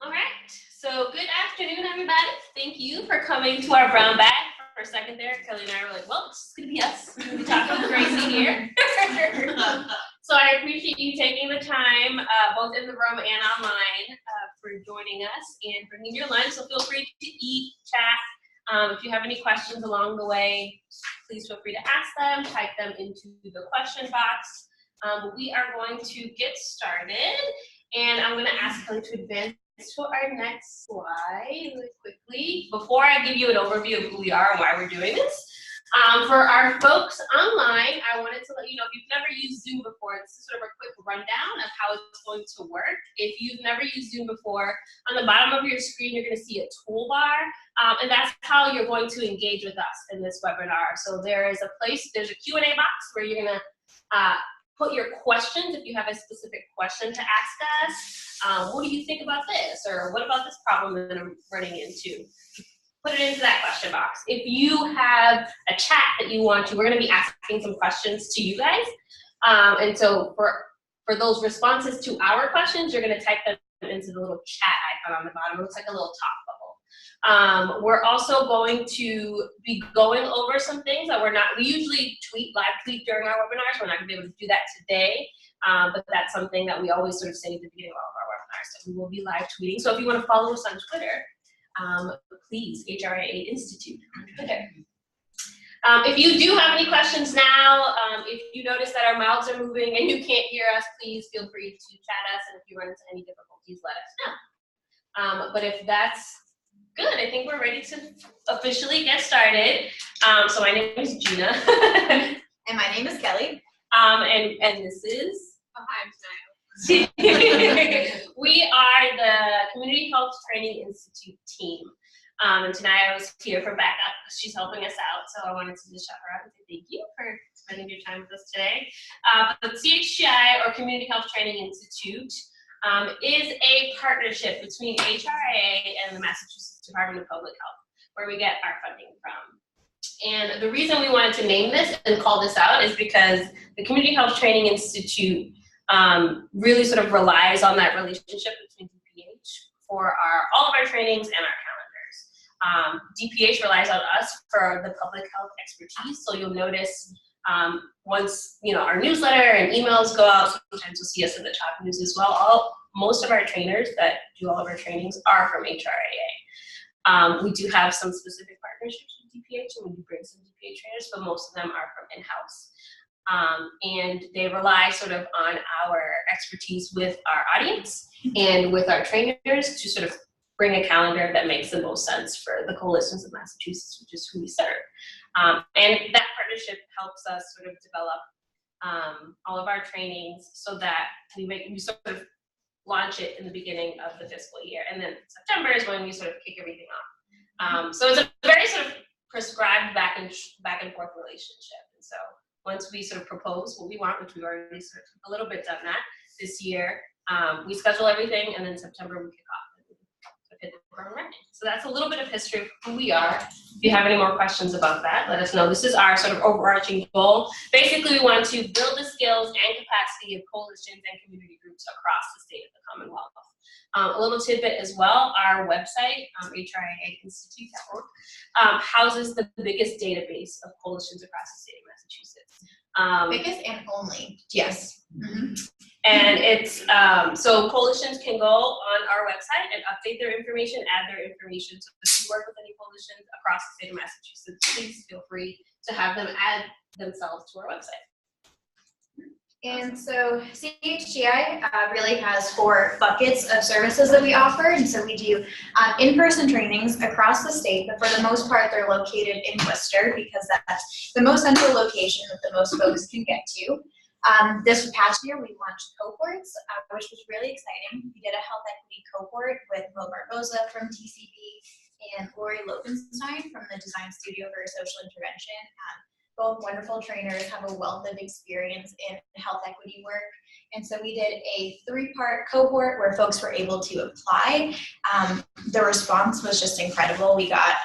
All right, so good afternoon, everybody. Thank you for coming to our brown bag. For a second there, Kelly and I were like, well, it's just gonna be us. We're gonna be talking to Gracie here. So I appreciate you taking the time, both in the room and online, for joining us and bringing your lunch. So feel free to eat, chat. If you have any questions along the way, please feel free to ask them, type them into the question box. We are going to get started, and I'm gonna ask Kelly to advance to our next slide really quickly. Before I give you an overview of who we are and why we're doing this, for our folks online, I wanted to let you know, if you've never used Zoom before, this is sort of a quick rundown of how it's going to work. If you've never used Zoom before, on the bottom of your screen, you're going to see a toolbar, and that's how you're going to engage with us in this webinar. So there's a Q&A box where you're going to put your questions if you have a specific question to ask us. What do you think about this? Or what about this problem that I'm running into? Put it into that question box. If you have a chat that you want to, we're going to be asking some questions to you guys. And so for those responses to our questions, you're going to type them into the little chat icon on the bottom. It looks like a little talk bubble. We're also going to be going over some things that we usually live tweet during our webinars. We're not going to be able to do that today, but that's something that we always sort of say at the beginning of all of our webinars, that we will be live tweeting. So if you want to follow us on Twitter, please, HRIA Institute on Twitter. If you do have any questions now, if you notice that our mouths are moving and you can't hear us, please feel free to chat us, and if you run into any difficulties, let us know. But if that's good, I think we're ready to officially get started. So my name is Gina. And my name is Kelly. And this is? Oh, hi, I'm Tanaya. We are the Community Health Training Institute team. And tonight I was here for backup because she's helping us out. So I wanted to just shout her out and say thank you for spending your time with us today. The CHTI, or Community Health Training Institute, is a partnership between HRIA and the Massachusetts Department of Public Health, where we get our funding from. And the reason we wanted to name this and call this out is because the Community Health Training Institute really sort of relies on that relationship between DPH for all of our trainings and our calendars. DPH relies on us for the public health expertise, so you'll notice once our newsletter and emails go out, sometimes you'll see us in the top news as well. Most of our trainers that do all of our trainings are from HRIA. We do have some specific partnerships with DPH, and we do bring some DPH trainers, but most of them are from in-house. And they rely sort of on our expertise with our audience and with our trainers to sort of bring a calendar that makes the most sense for the coalitions of Massachusetts, which is who we serve. And that partnership helps us sort of develop all of our trainings so that we sort of launch it in the beginning of the fiscal year. And then September is when we sort of kick everything off. So it's a very sort of prescribed back and forth relationship. And so once we sort of propose what we want, which we've already sort of a little bit done that this year, we schedule everything, and then September we kick off and hit the program running. So that's a little bit of history of who we are. If you have any more questions about that, let us know. This is our sort of overarching goal. Basically, we want to build the skills and capacity of coalitions and community groups across the state of the Commonwealth. A little tidbit as well, our website, HRIAinstitute.org, houses the biggest database of coalitions across the state of Massachusetts. Biggest and only. Yes. Mm-hmm. And it's, so coalitions can go on our website and update their information, add their information. So if you work with any coalitions across the state of Massachusetts, please feel free to have them add themselves to our website. And so CHTI really has 4 buckets of services that we offer. And so we do in-person trainings across the state, but for the most part, they're located in Worcester because that's the most central location that the most folks can get to. This past year, we launched cohorts, which was really exciting. We did a health equity cohort with Mo Barboza from TCB and Lori Lopenstein from the Design Studio for Social Intervention. both wonderful trainers, have a wealth of experience in health equity work. And so we did a 3-part cohort where folks were able to apply. The response was just incredible. We got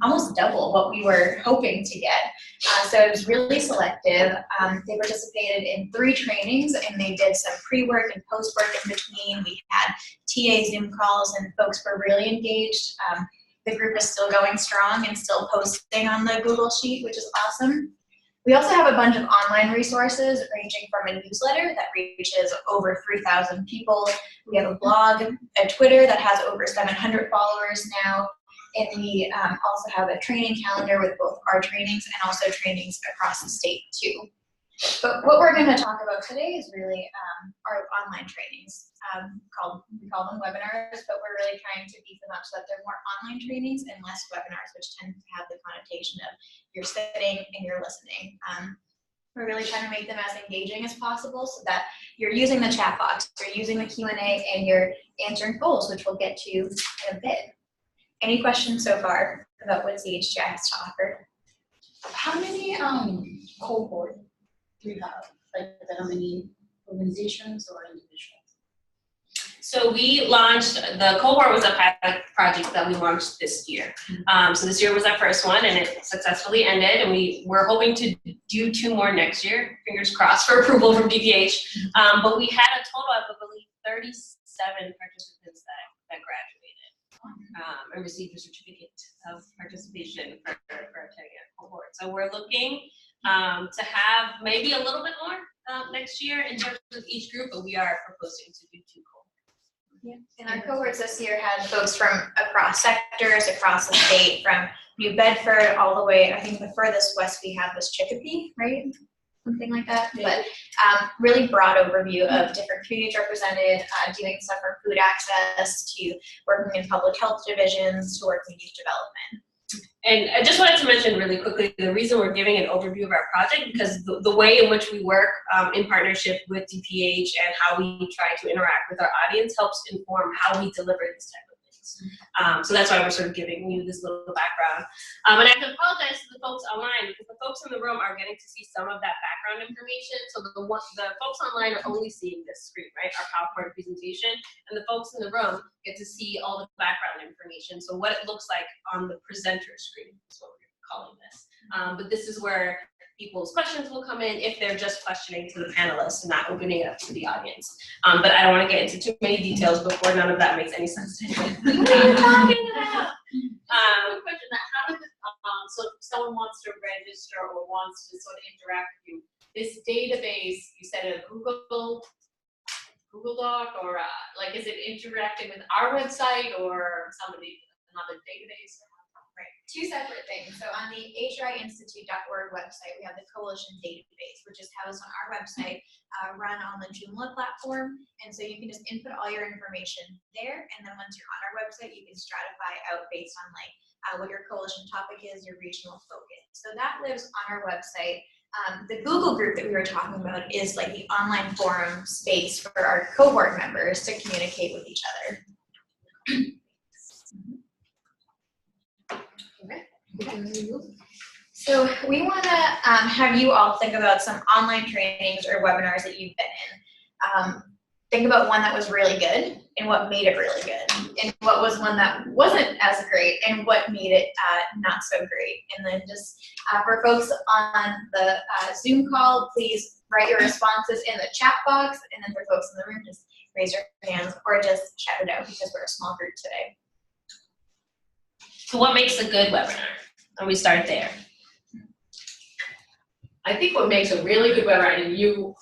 almost double what we were hoping to get. So it was really selective. They participated in 3 trainings, and they did some pre-work and post-work in between. We had TA Zoom calls, and folks were really engaged. The group is still going strong and still posting on the Google Sheet, which is awesome. We also have a bunch of online resources ranging from a newsletter that reaches over 3,000 people. We have a blog, a Twitter that has over 700 followers now, and we also have a training calendar with both our trainings and also trainings across the state too. But what we're going to talk about today is really our online trainings. We call them webinars, but we're really trying to beef them up so that they're more online trainings and less webinars, which tend to have the connotation of you're sitting and you're listening. We're really trying to make them as engaging as possible so that you're using the chat box, you're using the Q&A, and you're answering polls, which we'll get to in a bit. Any questions so far about what CHTI has to offer? How many cohort do you have? Like how many organizations or individuals? So we launched, the cohort was a pilot project that we launched this year. So this year was our first one, and it successfully ended, and we're hoping to do 2 more next year, fingers crossed for approval from DPH. But we had a total of, I believe, 37 participants that graduated and received a certificate of participation for attending a cohort. So we're looking to have maybe a little bit more next year in terms of each group, but we are proposing to do 2 cohorts. Yeah. And our cohorts this year had folks from across sectors, across the state, from New Bedford all the way, I think the furthest west we had was Chicopee, right? Something like that. Yeah. But really broad overview of different communities represented, doing stuff from food access to working in public health divisions to working in youth development. And I just wanted to mention really quickly the reason we're giving an overview of our project, because the way in which we work in partnership with DPH and how we try to interact with our audience helps inform how we deliver these type of things. So that's why we're sort of giving you this little background. And I have to apologize to the folks online because the folks in the room are getting to see some of that background information. So the folks online are only seeing this screen, right, our PowerPoint presentation, and the folks in the room get to see all the background information. So what it looks like on the presenter screen is what we're calling this. But this is where people's questions will come in if they're just questioning to the panelists and not opening it up to the audience. But I don't want to get into too many details before none of that makes any sense to you. What are you talking about? Quick question, how does it, so if someone wants to register or wants to sort of interact with you, this database, you said a Google Doc, or like is it interacting with our website or another database? Right, 2 separate things. So on the HRIinstitute.org website, we have the Coalition database, which is housed on our website, run on the Joomla platform. And so you can just input all your information there. And then once you're on our website, you can stratify out based on like what your coalition topic is, your regional focus. So that lives on our website. The Google group that we were talking about is like the online forum space for our cohort members to communicate with each other. So we want to have you all think about some online trainings or webinars that you've been in. Think about one that was really good and what made it really good, and what was one that wasn't as great and what made it not so great. And then just for folks on the Zoom call, please write your responses in the chat box, and then for folks in the room, just raise your hands or just shout it out because we're a small group today. So what makes a good webinar? And we start there. I think what makes a really good webinar, and you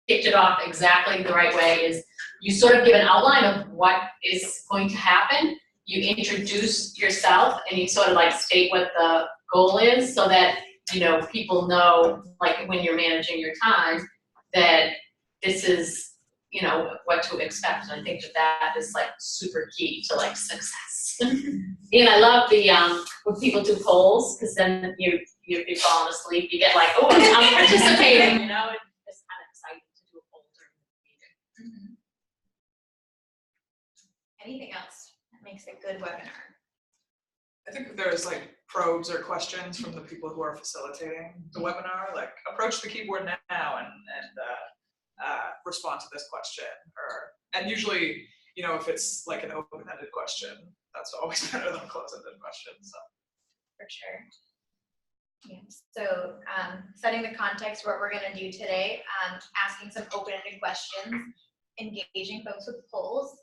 kicked it off exactly the right way, is you sort of give an outline of what is going to happen. You introduce yourself and you sort of like state what the goal is so that, you know, people know, like when you're managing your time, that this is, you know, what to expect. And I think that is like super key to like success. And I love the when people do polls, because then you're falling asleep, you get like, oh, I'm participating, you know, and it's kind of exciting to do a poll during the meeting. Anything else that makes a good webinar? I think there's like probes or questions from the people who are facilitating the webinar, like approach the keyboard now and respond to this question, and usually, you know, if it's like an open-ended question, that's always better than a closed-ended question. So For sure. Yeah. So setting the context for what we're going to do today, asking some open-ended questions, engaging folks with polls.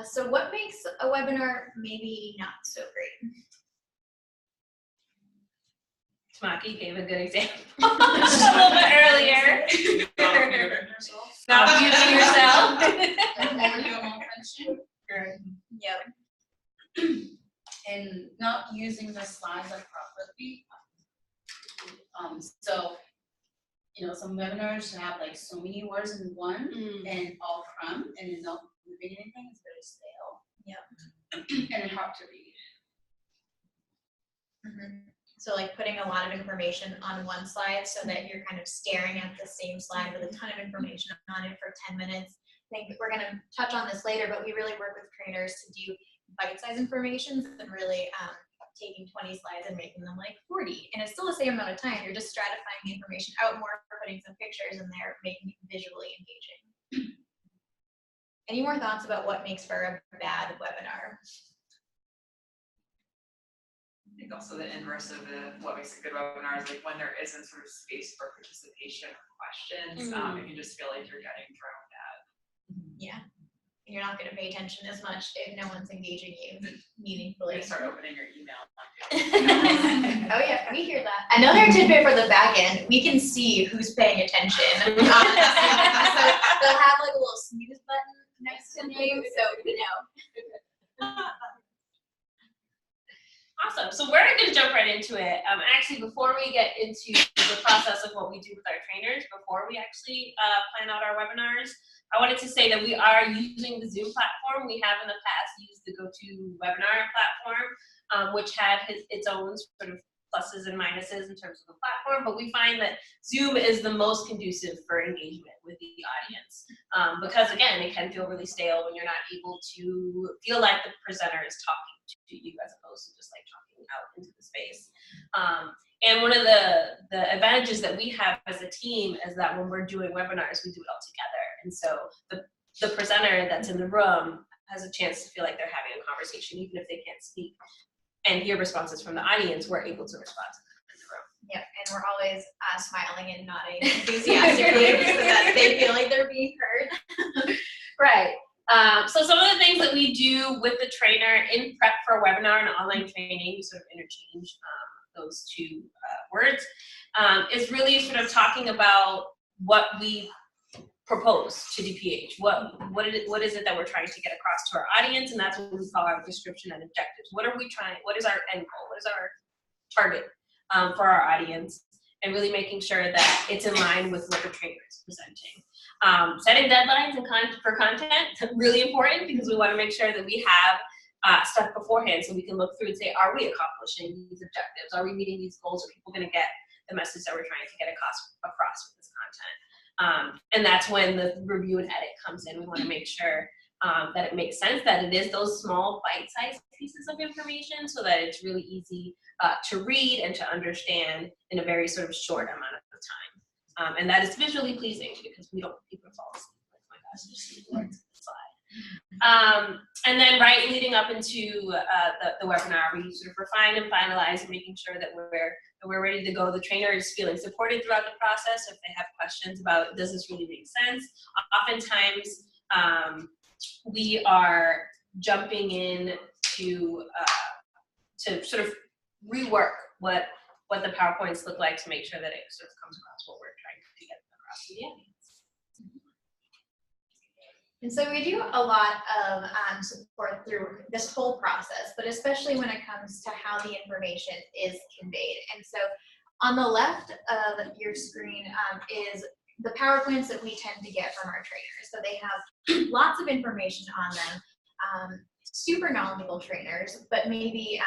So what makes a webinar maybe not so great? Tamaki gave a good example a little bit earlier. Not using yourself. Yep. And not using the slides like properly. So, you know, some webinars have like so many words in one and all crumbed and it's not moving anything, it's very stale. Yep. And hard to read. So like putting a lot of information on one slide so that you're kind of staring at the same slide with a ton of information on it for 10 minutes. I think we're going to touch on this later, but we really work with trainers to do bite-sized information and really taking 20 slides and making them like 40. And it's still the same amount of time. You're just stratifying the information out more, putting some pictures in there, making it visually engaging. Any more thoughts about what makes for a bad webinar? I think also the inverse of what makes a good webinar is like when there isn't sort of space for participation or questions, it can just feel like you're getting thrown at. Yeah. And you're not going to pay attention as much if no one's engaging you You're meaningfully. gonna start opening your email. Oh yeah, we hear that. Another tidbit for the back end, we can see who's paying attention. So they'll have like a little snooze button next to names, so we know. Awesome. So we're going to jump right into it. Actually, before we get into the process of what we do with our trainers, before we actually plan out our webinars, I wanted to say that we are using the Zoom platform. We have in the past used the GoToWebinar platform, which had its own sort of pluses and minuses in terms of the platform, but we find that Zoom is the most conducive for engagement with the audience. Because again, it can feel really stale when you're not able to feel like the presenter is talking to you as opposed to just like talking out into the space. And one of the advantages that we have as a team is that when we're doing webinars, we do it all together. And so the presenter that's in the room has a chance to feel like they're having a conversation, even if they can't speak, and hear responses from the audience. We're able to respond to them in the room. Yep, and we're always smiling and nodding enthusiastically so that they feel like they're being heard. Right. So some of the things that we do with the trainer in prep for a webinar and online training, we sort of interchange those two words, is really sort of talking about what we propose to DPH. What is it that we're trying to get across to our audience, and that's what we call our description and objectives. What are we trying? What is our end goal? What is our target for our audience? And really making sure that it's in line with what the trainer is presenting. Setting deadlines for content is really important because we want to make sure that we have stuff beforehand so we can look through and say, are we accomplishing these objectives? Are we meeting these goals? Are people going to get the message that we're trying to get across with this content? And that's when the review and edit comes in. We want to make sure that it makes sense, that it is those small bite-sized pieces of information so that it's really easy to read and to understand in a very sort of short amount of time. And that is visually pleasing because we don't want people to fall asleep. Oh my gosh, just see the words on the slide. And then leading up into the webinar, we sort of refine and finalize, making sure that we're ready to go. The trainer is feeling supported throughout the process. If they have questions about, does this really make sense? Oftentimes, we are jumping in to sort of rework what the PowerPoints look like to make sure that it sort of comes across what we're trying to get across to the audience. And so we do a lot of support through this whole process, but especially when it comes to how the information is conveyed. And so on the left of your screen is the PowerPoints that we tend to get from our trainers. So they have lots of information on them, super knowledgeable trainers, but maybe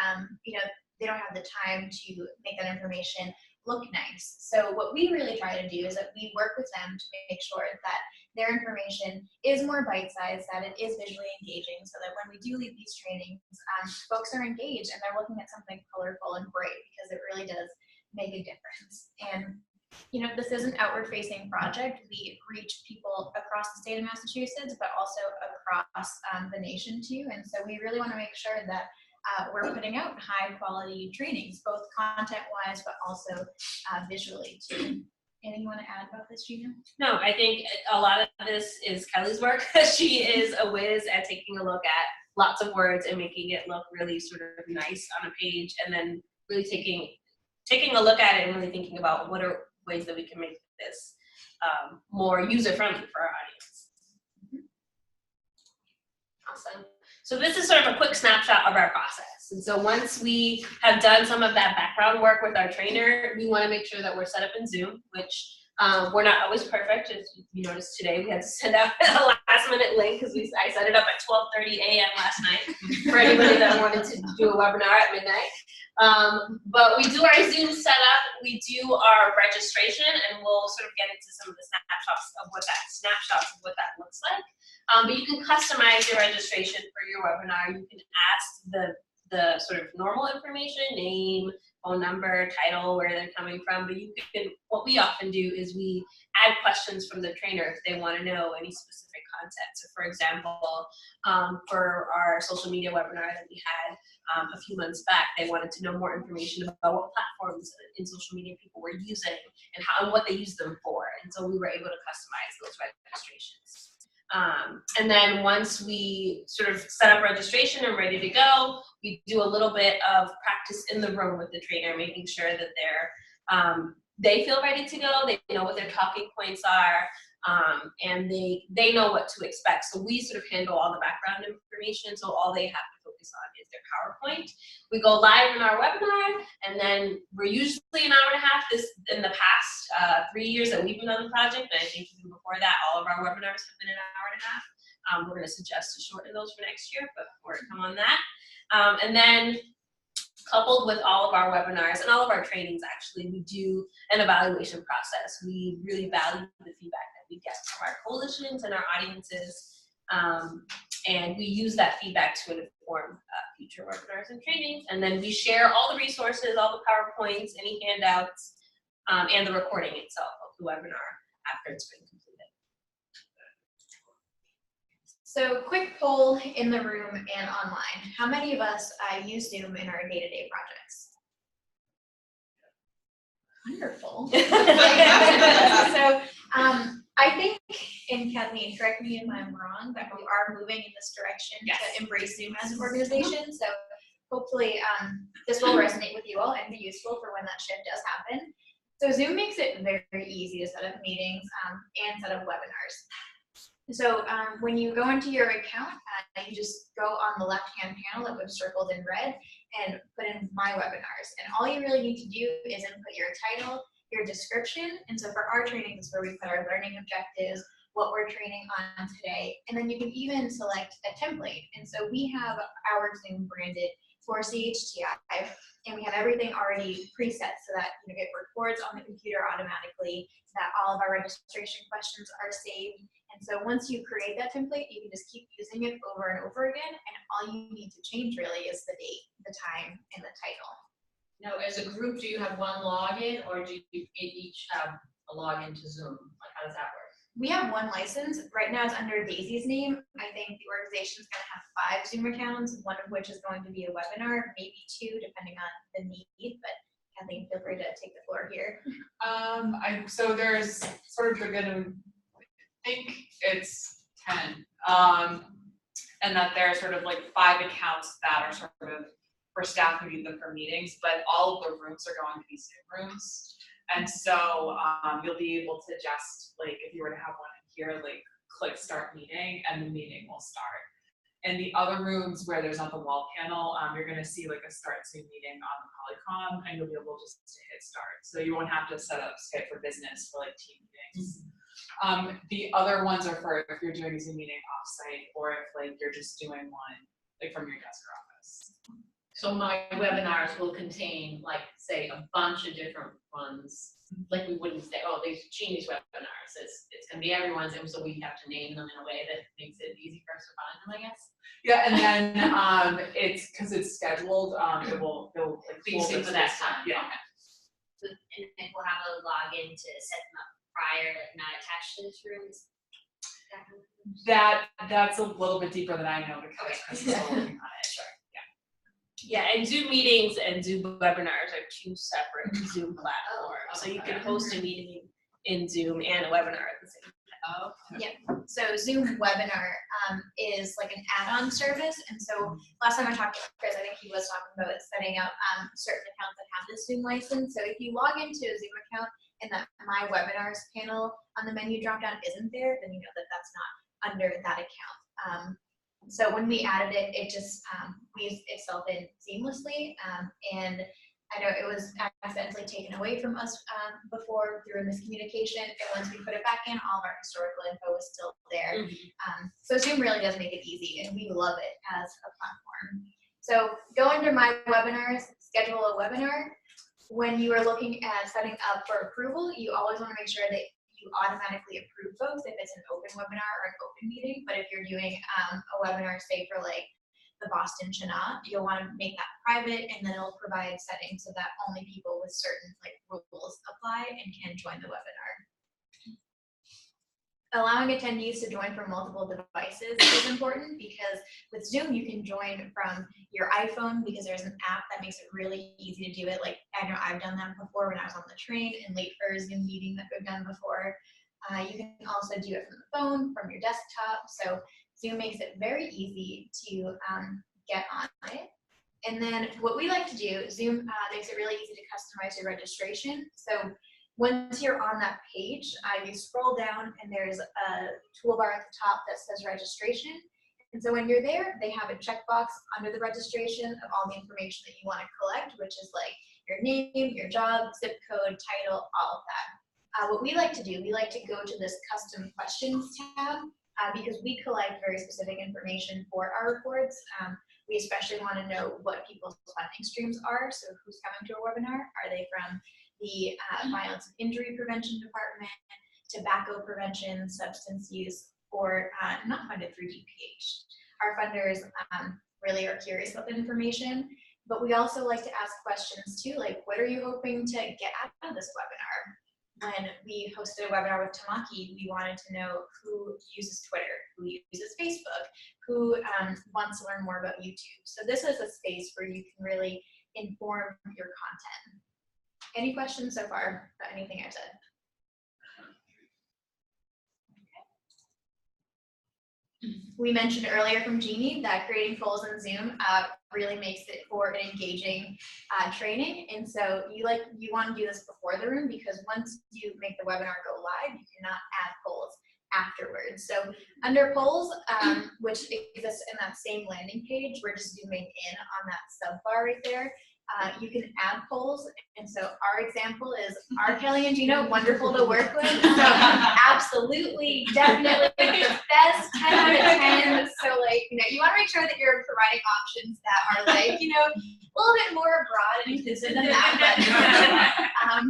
they don't have the time to make that information look nice. So what we really try to do is that we work with them to make sure that their information is more bite-sized, that it is visually engaging, so that when we do lead these trainings, folks are engaged and they're looking at something colorful and bright, because it really does make a difference. And you know, this is an outward-facing project. We reach people across the state of Massachusetts, but also across the nation too. And so we really want to make sure that we're putting out high-quality trainings, both content-wise, but also visually too. Anything you want to add about this, Gina? No, I think a lot of this is Kelly's work. She is a whiz at taking a look at lots of words and making it look really sort of nice on a page, and then really taking a look at it and really thinking about what are ways that we can make this more user-friendly for our audience. Awesome. So this is sort of a quick snapshot of our process. And so once we have done some of that background work with our trainer, we want to make sure that we're set up in Zoom, which we're not always perfect. As you noticed today, we had to send out a last-minute link because I set it up at 12:30 a.m. last night for anybody that wanted to do a webinar at midnight. But we do our Zoom setup, we do our registration, and we'll sort of get into some of the snapshots of what that looks like. But you can customize your registration for your webinar. You can ask the sort of normal information, name, phone number, title, where they're coming from, but you can, what we often do is we add questions from the trainer if they want to know any specific content. So for example, for our social media webinar that we had a few months back, they wanted to know more information about what platforms in social media people were using and how and what they use them for. And so we were able to customize those registrations. And then once we sort of set up registration and ready to go, we do a little bit of practice in the room with the trainer, making sure that they feel ready to go, they know what their talking points are, and they know what to expect. So we sort of handle all the background information, so all they have to focus on is their PowerPoint. We go live in our webinar, and then we're usually an hour and a half. In the past 3 years that we've been on the project, and I think even before that, all of our webinars have been an hour and a half. We're going to suggest to shorten those for next year, but more to come on that. And then coupled with all of our webinars and all of our trainings, actually, we do an evaluation process. We really value the feedback that we get from our coalitions and our audiences, and we use that feedback to inform future webinars and trainings. And then we share all the resources, all the PowerPoints, any handouts, and the recording itself of the webinar after it's been completed. So quick poll in the room and online. How many of us use Zoom in our day-to-day projects? Wonderful. So I think, and Kathleen, correct me if I'm wrong, that we are moving in this direction to embrace Zoom as an organization. So hopefully this will resonate with you all and be useful for when that shift does happen. So Zoom makes it very easy to set up meetings and set up webinars. So when you go into your account, you just go on the left-hand panel that we've circled in red and put in My Webinars. And all you really need to do is input your title, your description. And so for our trainings is where we put our learning objectives, what we're training on today. And then you can even select a template. And so we have our Zoom branded for CHTI, and we have everything already preset so that it records on the computer automatically, that all of our registration questions are saved. And so once you create that template, you can just keep using it over and over again, and all you need to change really is the date, the time, and the title. Now, as a group, do you have one login, or do you each have a login to Zoom? Like, how does that work? We have one license. Right now it's under Daisy's name. I think the organization's going to have 5 Zoom accounts, one of which is going to be a webinar, maybe 2, depending on the need. But Kathleen, feel free to take the floor here. So there's sort of I think it's 10, and that there are sort of like 5 accounts that are sort of for staff who need them for meetings, but all of the rooms are going to be Zoom rooms. And so you'll be able to just, like, if you were to have one in here, like, click start meeting and the meeting will start. In the other rooms where there's not the wall panel, you're gonna see like a start Zoom meeting on the Polycom, and you'll be able just to hit start. So you won't have to set up Skype for Business for like team meetings. The other ones are for if you're doing a Zoom meeting offsite, or if like you're just doing one like from your desk or office. So my webinars will contain, like, say, a bunch of different ones. Like, we wouldn't say, oh, these Jeannie's webinars, it's gonna be everyone's, and so we have to name them in a way that makes it easy for us to find them, I guess. Yeah, and then, it's, cause it's scheduled, it will like. Be easy for that time. Yeah. And then we'll have a login to set them up prior, like not attached to this room. Is that how it works? That's a little bit deeper than I know because Okay. Chris is still working on it. Yeah, and Zoom meetings and Zoom webinars are two separate Zoom platforms. So you can host a meeting in Zoom and a webinar at the same time. So Zoom webinar is like an add-on service, and so last time I talked to Chris, I think he was talking about setting up certain accounts that have this Zoom license. So if you log into a Zoom account and that My Webinars panel on the menu dropdown isn't there, then you know that that's not under that account. So when we added it, it just weaved itself in seamlessly, and I know it was accidentally taken away from us before through a miscommunication, and once we put it back in, all of our historical info is still there. So Zoom really does make it easy, and we love it as a platform. So go under My Webinars, schedule a webinar. When you are looking at setting up for approval, you always want to make sure that you automatically approve folks if it's an open webinar or an open meeting. But if you're doing a webinar, say for like the Boston Chana, you'll want to make that private, and then it'll provide settings so that only people with certain like rules apply and can join the webinar. Allowing attendees to join from multiple devices is important because with Zoom, you can join from your iPhone because there's an app that makes it really easy to do it. Like, I know I've done that before when I was on the train and late for a Zoom meeting that we've done before. You can also do it from the phone, from your desktop. So Zoom makes it very easy to get on it. And then what we like to do, Zoom makes it really easy to customize your registration. So once you're on that page, you scroll down and there's a toolbar at the top that says registration. And so when you're there, they have a checkbox under the registration of all the information that you want to collect, which is like your name, your job, zip code, title, all of that. What we like to do, we like to go to this custom questions tab because we collect very specific information for our reports. We especially want to know what people's funding streams are. So who's coming to a webinar? Are they from the Violence and Injury Prevention Department, tobacco prevention, substance use, or not funded through DPH. Our funders really are curious about the information, but we also like to ask questions too, like what are you hoping to get out of this webinar? When we hosted a webinar with Tamaki, we wanted to know who uses Twitter, who uses Facebook, who wants to learn more about YouTube. So this is a space where you can really inform your content. Any questions so far about anything I've said? We mentioned earlier from Jeannie that creating polls in Zoom really makes it for an engaging training. And so you want to do this before the room because once you make the webinar go live, you cannot add polls afterwards. So under polls, which exists in that same landing page, we're just zooming in on that sub bar right there. You can add polls, and so our example is, are Kelly and Gina wonderful to work with? So absolutely, definitely the best, 10 out of 10. So like, you want to make sure that you're providing options that are like, a little bit more broad and inclusive than that. But,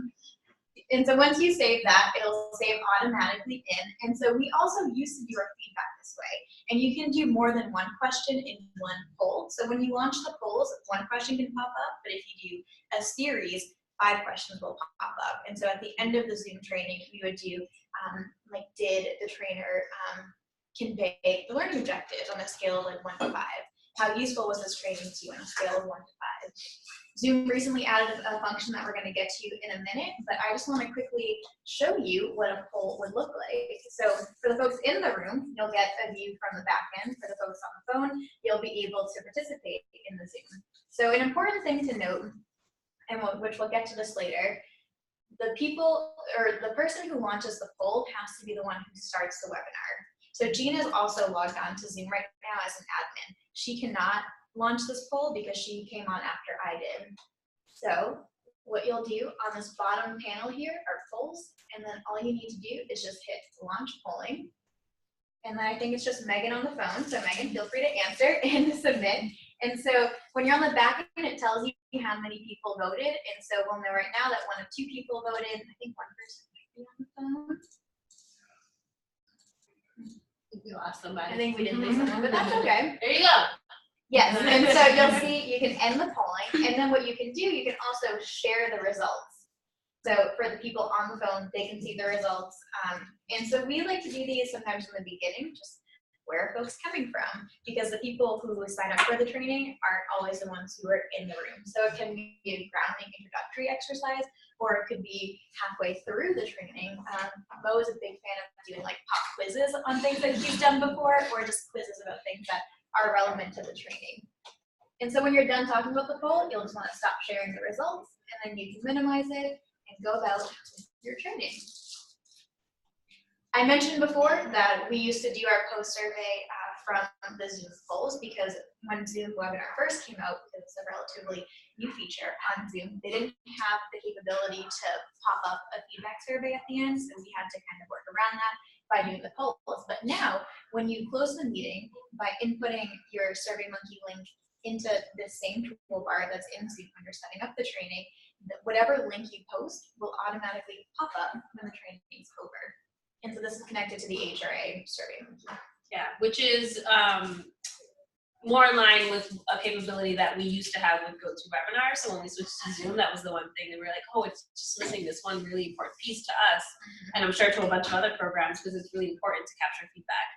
and so once you save that, it'll save automatically in. And so we also used to do our feedback this way. And you can do more than one question in one poll. So when you launch the polls, one question can pop up, but if you do a series, 5 questions will pop up. And so at the end of the Zoom training, we would do, like, did the trainer convey the learning objectives on a scale of like 1 to 5? How useful was this training to you on a scale of 1 to 5? Zoom recently added a function that we're going to get to in a minute, but I just want to quickly show you what a poll would look like. So for the folks in the room, you'll get a view from the back end. For the folks on the phone, you'll be able to participate in the Zoom. So an important thing to note, and which we'll get to this later, the people or the person who launches the poll has to be the one who starts the webinar. So Gina is also logged on to Zoom right now as an admin. She cannot launch this poll because she came on after I did. So what you'll do on this bottom panel here are polls, and then all you need to do is just hit launch polling. And then I think it's just Megan on the phone. So Megan, feel free to answer and submit. And so when you're on the back end, it tells you how many people voted. And so we'll know right now that 1 of 2 people voted. I think 1 person might be on the phone. We lost somebody. I think we did lose someone, but that's okay. There you go. Yes, and so you'll see, you can end the polling, and then what you can do, you can also share the results. So for the people on the phone, they can see the results. And so we like to do these sometimes in the beginning, just where are folks coming from? Because the people who sign up for the training aren't always the ones who are in the room. So it can be a grounding introductory exercise, or it could be halfway through the training. Mo is a big fan of doing like pop quizzes on things that he's done before, or just quizzes about things that are relevant to the training. And so when you're done talking about the poll, you'll just want to stop sharing the results, and then you can minimize it and go about your training. I mentioned before that we used to do our post survey from the Zoom polls, because when Zoom webinar first came out, it was a relatively new feature on Zoom. They didn't have the capability to pop up a feedback survey at the end, so we had to kind of work around that by doing the polls. But now, when you close the meeting by inputting your SurveyMonkey link into the same toolbar that's in Zoom when you're setting up the training, whatever link you post will automatically pop up when the training is over. And so this is connected to the HRA SurveyMonkey. Yeah, which is more in line with a capability that we used to have with GoToWebinar. So when we switched to Zoom, that was the one thing that we were like, oh, it's just missing this one really important piece to us, and I'm sure to a bunch of other programs, because it's really important to capture feedback.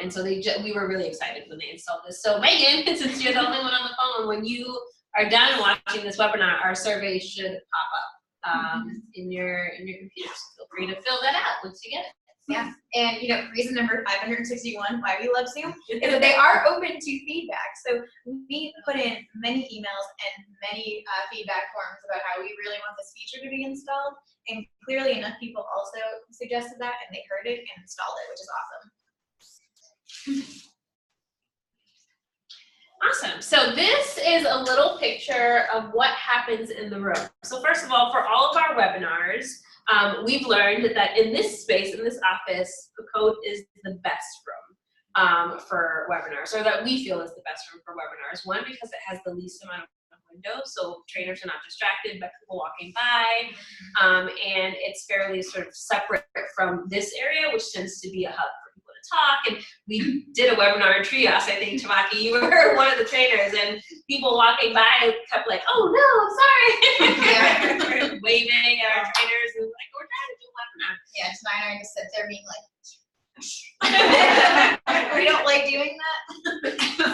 And so we were really excited when they installed this. So Megan, since you're the only one on the phone, when you are done watching this webinar, our survey should pop up in your computer. So feel free to fill that out once you get it. Yeah, and reason number 561 why we love Zoom is that they are open to feedback. So we put in many emails and many feedback forms about how we really want this feature to be installed, and clearly enough people also suggested that, and they heard it and installed it, which is awesome. Awesome. So this is a little picture of what happens in the room. So first of all, for all of our webinars, we've learned that in this space, in this office, the code is the best room for webinars, or that we feel is the best room for webinars. One, because it has the least amount of windows, so trainers are not distracted by people walking by, and it's fairly sort of separate from this area, which tends to be a hub for people to talk. And we did a webinar in Trios. I think, Tamaki, you were one of the trainers, and people walking by kept like, oh no, I'm sorry. Waving at our trainers, and like, we're trying to do a webinar. Yeah, Tamai and I just sit there being like, we don't like doing that.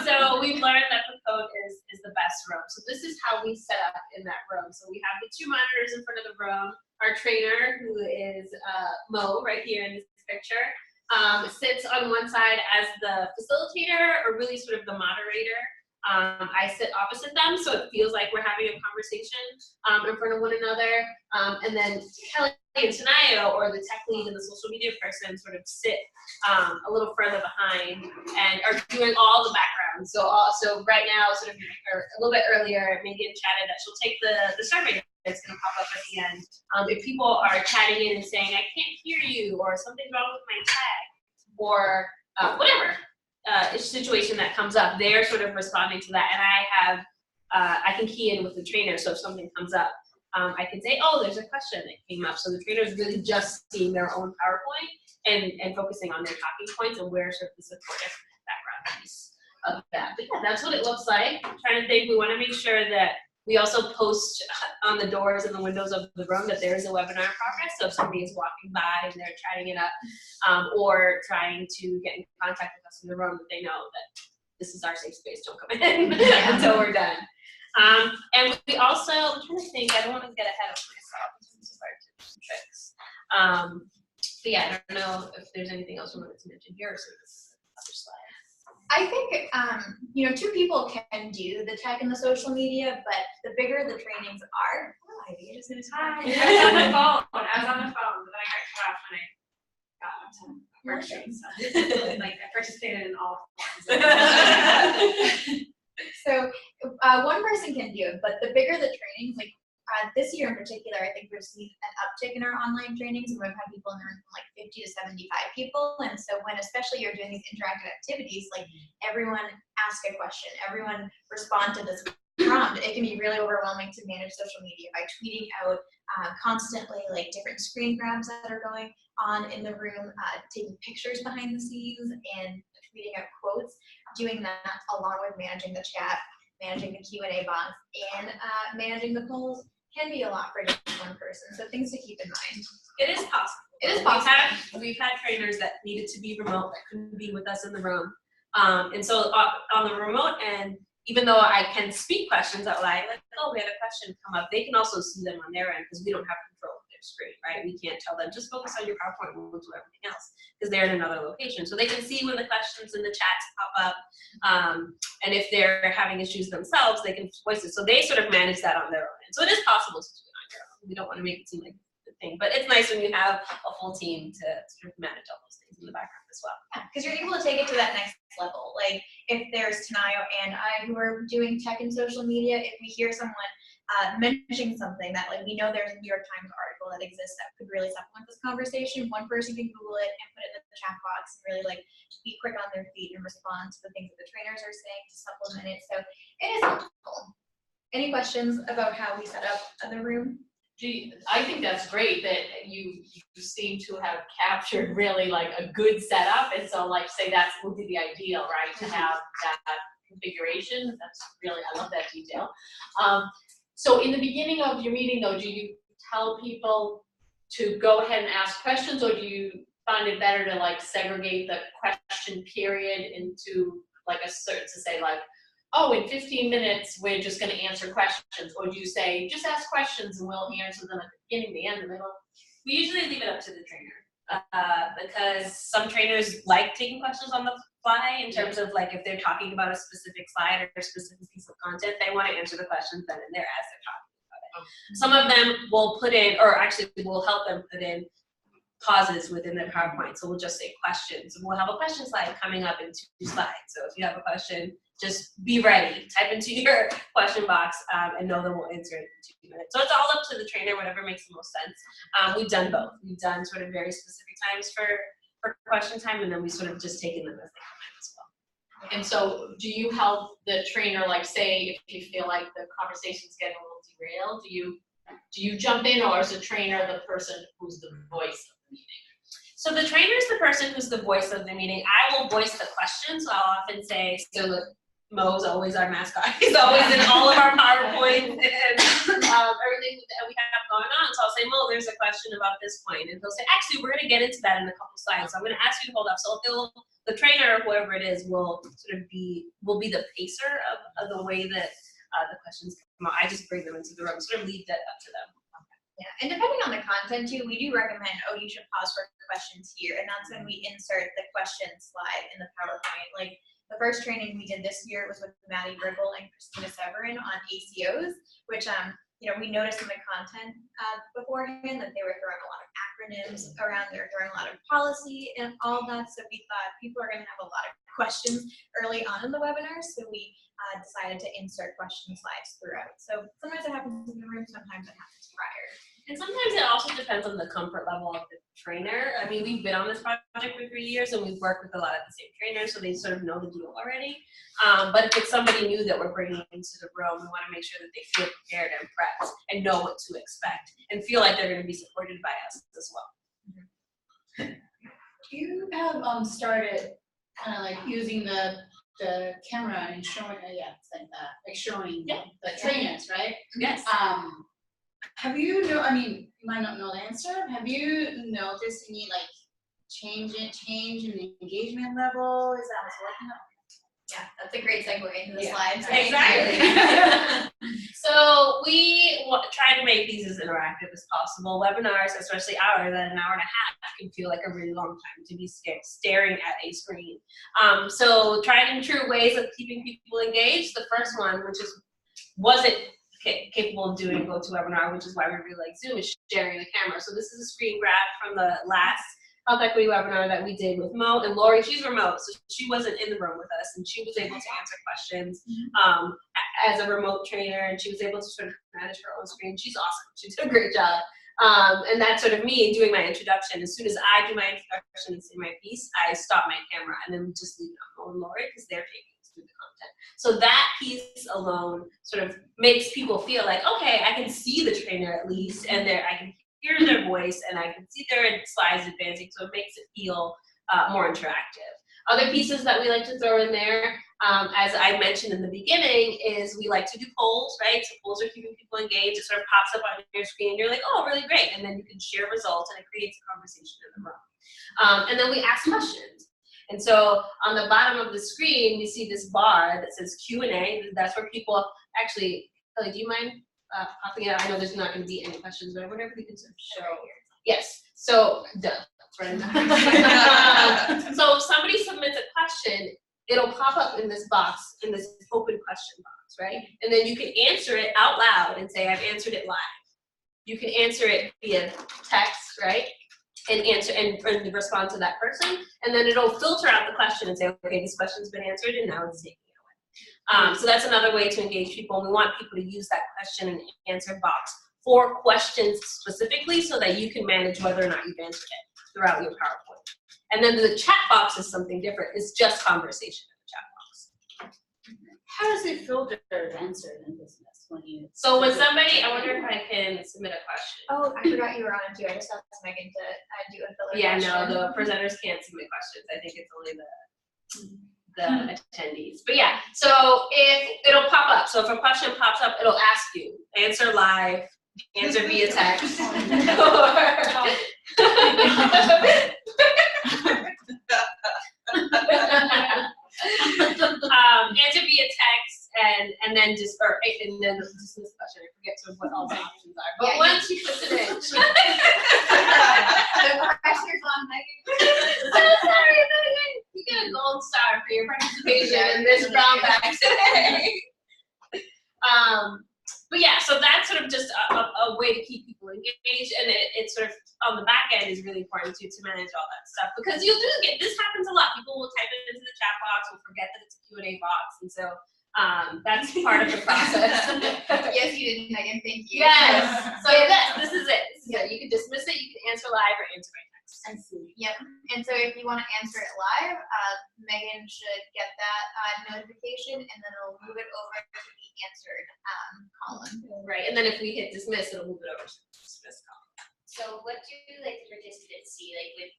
So we've learned that the code is the best room. So this is how we set up in that room. So we have the 2 monitors in front of the room. Our trainer, who is Mo, right here in this picture, sits on one side as the facilitator, or really sort of the moderator. I sit opposite them, so it feels like we're having a conversation in front of one another. And then Kelly and Tanayo, or the tech lead and the social media person, sort of sit a little further behind and are doing all the background. So right now, sort of, or a little bit earlier, Megan chatted that she'll take the survey that's going to pop up at the end. If people are chatting in and saying, I can't hear you, or something's wrong with my tag, or whatever situation that comes up, they're sort of responding to that. And I can key in with the trainer, so if something comes up, I can say, oh, there's a question that came up. So the trainer is really just seeing their own PowerPoint and focusing on their talking points, and where sort of the supportive background piece of that. But yeah, that's what it looks like. I'm trying to think, we want to make sure that we also post on the doors and the windows of the room that there is a webinar in progress. So if somebody is walking by and they're chatting it up, or trying to get in contact with us in the room, that they know that this is our safe space, don't come in until we're done. And we also, I'm trying to think, I don't want to get ahead of myself in terms of our tips and tricks. But yeah, I don't know if there's anything else we wanted to mention here, or so this other slide. I think, 2 people can do the tech and the social media, but the bigger the trainings are, I was on the phone, but then I got cut off when I got onto work training, so like I participated in all forms. So one person can do it, but the bigger the trainings, like this year in particular, I think we've seen an uptick in our online trainings, and we've had people in the room from like 50 to 75 people. And so when especially you're doing these interactive activities, like everyone ask a question, everyone respond to this prompt. It can be really overwhelming to manage social media by tweeting out constantly, like different screen grabs that are going on in the room, taking pictures behind the scenes and tweeting out quotes, doing that along with managing the chat, managing the Q&A box, and managing the polls can be a lot for just one person. So things to keep in mind. It is possible. It is possible. We've had trainers that needed to be remote that couldn't be with us in the room. And so on the remote end, even though I can speak questions out loud, like, oh, we had a question come up, they can also see them on their end because we don't have control of their screen, right? We can't tell them, just focus on your PowerPoint and we'll do everything else because they're in another location. So they can see when the questions in the chats pop up. And if they're having issues themselves, they can voice it. So they sort of manage that on their own. And so it is possible to do it on your own. We don't want to make it seem like the thing, but it's nice when you have a full team to sort of manage all those things in the background as well. Yeah, because you're able to take it to that next level. Like if there's Tanayo and I who are doing tech and social media, if we hear someone mentioning something that like we know there's a New York Times article that exists that could really supplement this conversation, one person can Google it and put it in the chat box and really like be quick on their feet and respond to the things that the trainers are saying to supplement it. So it is helpful. Any questions about how we set up the room? Gee, I think that's great that you seem to have captured really like a good setup, and so like say that would be the ideal, right? To have that configuration. That's really, I love that detail. So in the beginning of your meeting though, do you tell people to go ahead and ask questions, or do you find it better to like segregate the question period into like a certain, to say like, oh, in 15 minutes, we're just gonna answer questions? Or do you say, just ask questions and we'll answer them at the beginning, the end, the middle? We usually leave it up to the trainer because some trainers like taking questions on the fly in terms of like if they're talking about a specific slide or a specific piece of content, they want to answer the questions then and there as they're talking about it. Some of them will put in, or actually we'll help them put in pauses within their PowerPoint. So we'll just say questions. We'll have a question slide coming up in 2 slides. So if you have a question, just be ready. Type into your question box and know that we'll answer it in 2 minutes. So it's all up to the trainer, whatever makes the most sense. We've done both. We've done sort of very specific times for question time, and then we sort of just taken them as they come in as well. And so do you help the trainer, like say if you feel like the conversation's getting a little derailed, do you jump in, or is the trainer the person who's the voice of the meeting? So the trainer is the person who's the voice of the meeting. I will voice the question, so I'll often say, so look, Mo's always our mascot. He's always in all of our PowerPoints and everything that we have going on. So I'll say, Mo, there's a question about this point. And he'll say, actually, we're going to get into that in a couple slides. So I'm going to ask you to hold up. So the trainer, or whoever it is, will sort of be the pacer of the way that the questions come out. I just bring them into the room, sort of leave that up to them. Yeah, and depending on the content too, we do recommend, you should pause for questions here. And that's when we insert the question slide in the PowerPoint. Like the first training we did this year was with Maddie Ribble and Christina Severin on ACOs, which, we noticed in the content beforehand that they were throwing a lot of acronyms around, they were throwing a lot of policy and all that. So we thought people are gonna have a lot of questions early on in the webinar. So we decided to insert question slides throughout. So sometimes it happens in the room, sometimes it happens prior. And sometimes it also depends on the comfort level of the trainer. I mean, we've been on this project for 3 years and we've worked with a lot of the same trainers, so they sort of know the deal already. But if it's somebody new that we're bringing into the room, we want to make sure that they feel prepared and prepped and know what to expect and feel like they're going to be supported by us as well. You have started kind of like using the camera and showing, it's like that, like showing the trainers, right? Yes. Have you you might not know the answer. Have you noticed any like change in the engagement level? Is that what's working out? Yeah, that's a great segue into the Yeah. slides, right? Exactly. So we try to make these as interactive as possible. Webinars, especially ours, at an hour and a half, can feel like a really long time to be staring at a screen. So tried and true ways of keeping people engaged. The first one, which wasn't capable of doing GoToWebinar, which is why we really like Zoom, is sharing the camera. So this is a screen grab from the last health equity webinar that we did with Mo and Lori. She's remote, so she wasn't in the room with us, and she was able to answer questions as a remote trainer, and she was able to sort of manage her own screen. She's awesome. She did a great job. And that's sort of me doing my introduction. As soon as I do my introduction and say my piece, I stop my camera and then just leave it on Mo and Lori because they're taking us through the content. So that piece alone sort of makes people feel like, okay, I can see the trainer at least, and I can hear their voice, and I can see their slides advancing, so it makes it feel more interactive. Other pieces that we like to throw in there, as I mentioned in the beginning, is we like to do polls, right? So polls are keeping people engaged. It sort of pops up on your screen. You're like, oh, really great. And then you can share results, and it creates a conversation in the room. And then we ask questions. And so on the bottom of the screen, we see this bar that says Q&A. That's where people actually, Kelly, do you mind popping it out? I know there's not going to be any questions, but whatever we can sort of show. Yes. So, duh. Right. So if somebody submits a question, it'll pop up in this box, in this open question box, right? And then you can answer it out loud and say, I've answered it live. You can answer it via text, right? And answer and respond to that person, and then it'll filter out the question and say, okay, this question's been answered, and now it's taking it away. So that's another way to engage people, and we want people to use that question and answer box for questions specifically, so that you can manage whether or not you've answered it throughout your PowerPoint. And then the chat box is something different. It's just conversation in the chat box. How does it filter answered in business when you? So when somebody, I wonder if I can submit a question. Oh, I forgot you were on it too. I just asked Megan to do a filler Yeah, question. no, the presenters can't submit questions. I think it's only the attendees. But yeah, so if it'll pop up. So if a question pops up, it'll ask you, answer live, answer via text, answer via text, and then dismiss the question. I forget sort of what all the options are. But Yeah, once you put it in, The pressure's on Megan. sorry, you get a gold star for your participation in this brown bag today. But yeah, so that's sort of just a way to keep people engaged, and it's sort of on the back end is really important to manage all that stuff, because you do get, this happens a lot. People will type it into the chat box, will forget that it's a Q&A box, and so that's part of the process. Yes, you did, Megan. Thank you. Yes. So this is it. You can dismiss it. You can answer live or answer by text. I see. Yep. And so if you want to answer it live, Megan should get that notification, and then it'll move it over to the answered column. Right. And then if we hit dismiss, it'll move it over to the dismiss column. So what do like the participants see? Like if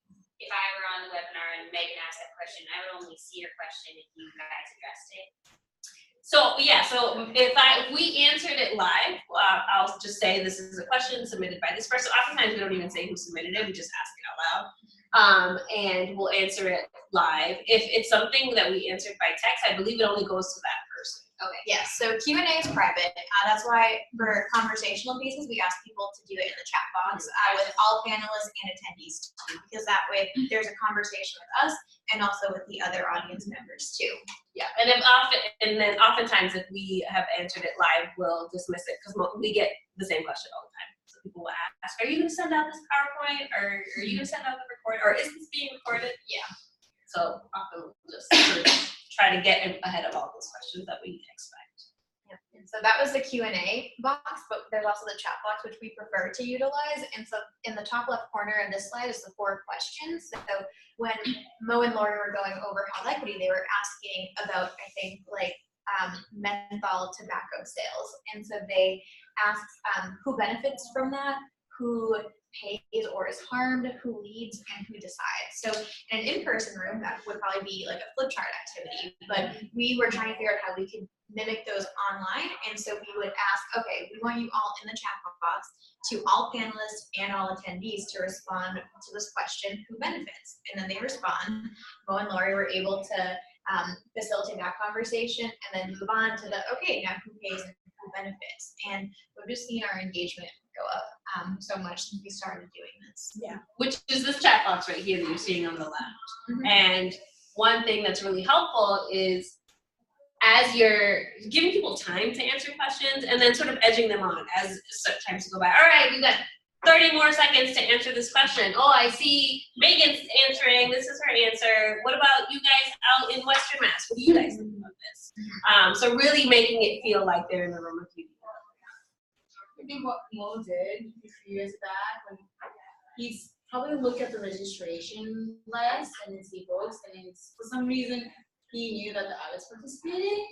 I were on the webinar and Megan asked that question, I would only see her question if you guys addressed it. So yeah, so if we answered it live, I'll just say this is a question submitted by this person. Oftentimes we don't even say who submitted it, we just ask it out loud. And we'll answer it live. If it's something that we answered by text, I believe it only goes to that person. Okay. Yes. So Q&A is private. That's why for conversational pieces, we ask people to do it in the chat box with all panelists and attendees too, because that way there's a conversation with us and also with the other audience members too. Yeah, and then oftentimes if we have answered it live, we'll dismiss it because we get the same question all the time. So people will ask, "Are you going to send out this PowerPoint, or are you going to send out the record, or is this being recorded?" Yeah. So often we'll just sort of try to get ahead of all those questions that we expect. Yeah. And so that was the Q&A box, but there's also the chat box, which we prefer to utilize. And so in the top left corner of this slide is the 4 questions. So when Mo and Lori were going over health equity, they were asking about, I think, like menthol tobacco sales. And so they asked who benefits from that, who pays or is harmed, who leads, and who decides. So in an in-person room, that would probably be like a flip chart activity, but we were trying to figure out how we could mimic those online. And so we would ask, okay, we want you all in the chat box to all panelists and all attendees to respond to this question, who benefits? And then they respond. Mo and Lori were able to facilitate that conversation and then move on to the, okay, now who pays and who benefits? And we've just seen our engagement go up so much since we started doing this. Yeah. Which is this chat box right here that you're seeing on the left. Mm-hmm. And one thing that's really helpful is as you're giving people time to answer questions and then sort of edging them on as times go by. All right, you got 30 more seconds to answer this question. Oh, I see Megan's answering. This is her answer. What about you guys out in Western Mass? What do you guys think about this? So really making it feel like they're in the room with you. Maybe what Mo did a few years back when he's probably looked at the registration list and then he votes, and it's, for some reason he knew that I was participating.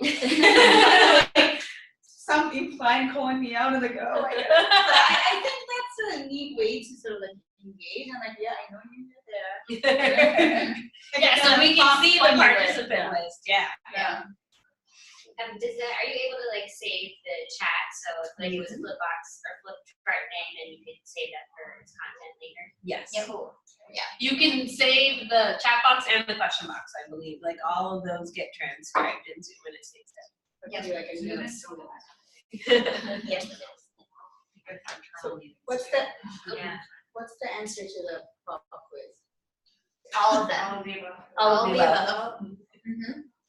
Something fine calling me out and like, oh my god. I think that's a neat way to sort of like engage and like, yeah, I know you're there. Yeah, so we can see the participant list, yeah. Yeah. Are you able to like save the chat, so if like it was a flip box or flip chart thing, then you could save that for its content later? Yes. Yeah, cool. You can save the chat box and the question box, I believe, like all of those get transcribed in Zoom and it stays there. Yes. Like a new soda. Yes. So what's the Yeah. what's the answer to the pop quiz? All of them. All of the above.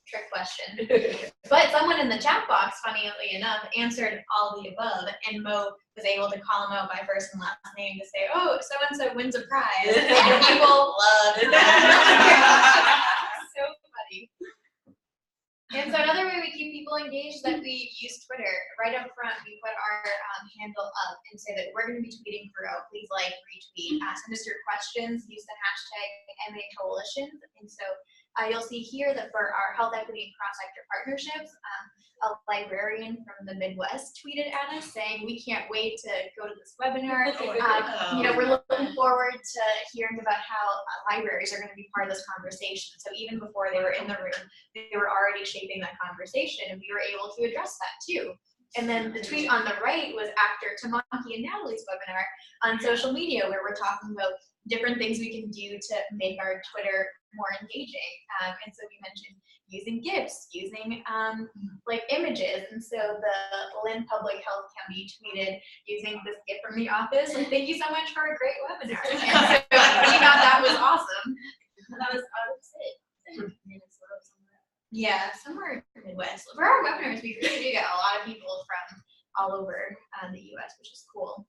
Trick question. But someone in the chat box, funnily enough, answered all the above, and Mo was able to call them out by first and last name to say, oh, so-and-so wins a prize. And people loved that. So funny. And so another way we keep people engaged that we use Twitter. Right up front, we put our handle up and say that we're going to be tweeting throughout. Please like, retweet, send us your questions, use the hashtag MA Coalitions. And so you'll see here that for our health equity and cross-sector partnerships, a librarian from the Midwest tweeted at us saying, we can't wait to go to this webinar. We're looking forward to hearing about how libraries are going to be part of this conversation. So even before they were in the room, they were already shaping that conversation, and we were able to address that too. And then the tweet on the right was after Tamaki and Natalie's webinar on social media, where we're talking about different things we can do to make our Twitter more engaging. And so we mentioned using GIFs, using like images. And so the Lynn Public Health County tweeted using this GIF from the office, like, thank you so much for a great webinar. And so we thought that was awesome. That was out of it. Yeah, somewhere in the Midwest. For our webinars, we really do get a lot of people from all over the US, which is cool.